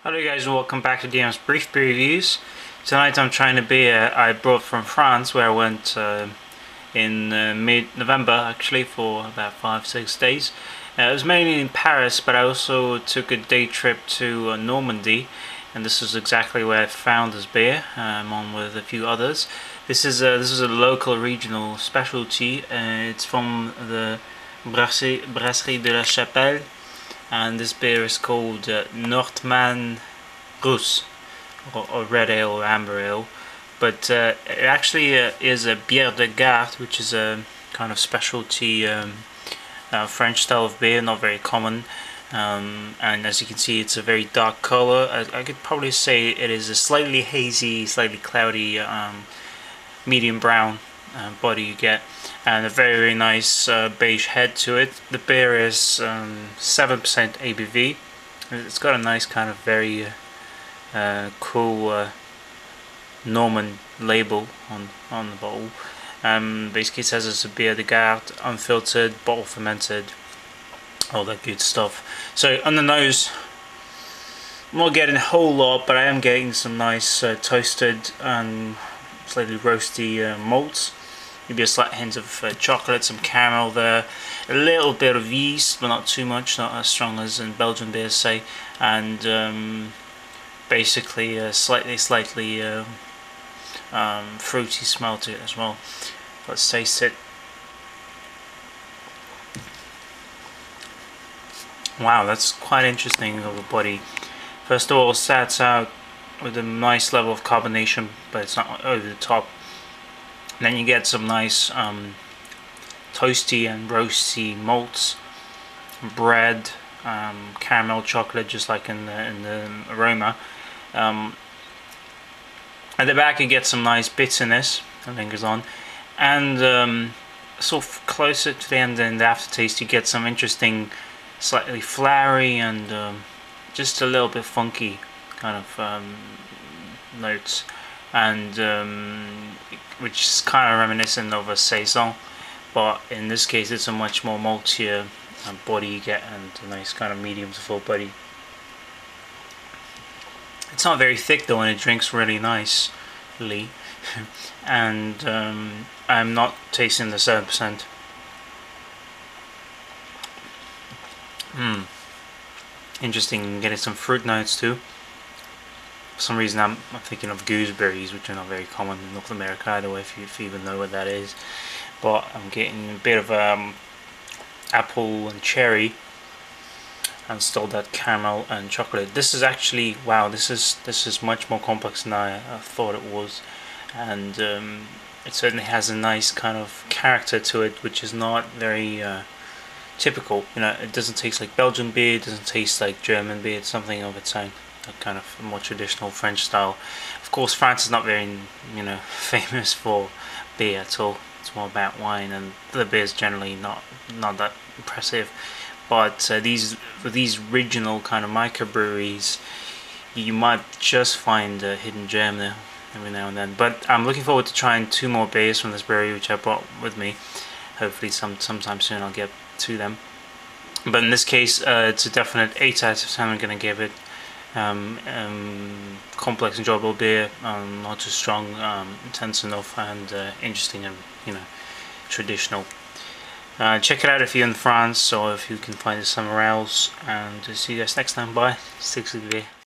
Hello guys and welcome back to DM's Brief Beer Reviews. Tonight I'm trying a beer I brought from France, where I went in mid-November actually for about 5-6 days. It was mainly in Paris, but I also took a day trip to Normandy, and this is exactly where I found this beer, along with a few others. This is a local regional specialty. It's from the Brasserie de la Chapelle, and this beer is called Northmaen Rousse, or red ale or amber ale, but it actually is a bière de garde, which is a kind of specialty French style of beer, not very common, and as you can see it's a very dark color. I could probably say it is a slightly hazy, slightly cloudy, medium brown body you get, and a very nice beige head to it. The beer is 7% ABV. It's got a nice kind of very cool Norman label on the bottle. Basically it says it's a bière de garde, unfiltered, bottle fermented, all that good stuff. So on the nose, I'm not getting a whole lot, but I am getting some nice toasted and slightly roasty malts. Maybe a slight hint of chocolate, some caramel there, a little bit of yeast, but not too much, not as strong as in Belgian beers say, and basically a slightly fruity smell to it as well. Let's taste it. Wow, that's quite interesting of a body. First of all, it starts out with a nice level of carbonation, but it's not over the top. And then you get some nice toasty and roasty malts, bread, caramel, chocolate, just like in the aroma. At the back you get some nice bitterness that lingers on, and sort of closer to the end in the aftertaste you get some interesting, slightly flowery and just a little bit funky kind of notes, and which is kind of reminiscent of a saison, but in this case it's a much more maltier body you get, and a nice kind of medium to full body. It's not very thick though, and it drinks really nicely and I'm not tasting the 7%. Interesting, getting some fruit notes too. For some reason I'm thinking of gooseberries, which are not very common in North America either, if you even know what that is. But I'm getting a bit of apple and cherry, and still that caramel and chocolate. This is actually, wow, this is much more complex than I thought it was, and it certainly has a nice kind of character to it, which is not very typical. You know, it doesn't taste like Belgian beer, it doesn't taste like German beer. It's something of its own, a kind of more traditional French style. Of course, France is not very, famous for beer at all. It's more about wine, and the beer is generally not that impressive. But with these regional kind of microbreweries, you might just find a hidden gem there every now and then. But I'm looking forward to trying 2 more beers from this brewery, which I brought with me. Hopefully sometime soon I'll get to them. But in this case, it's a definite 8 out of 10 I'm going to give it. Complex, enjoyable beer, not too strong, intense enough, and interesting and traditional. Check it out if you're in France, or if you can find it somewhere else, and see you guys next time. Bye. Stick to the beer.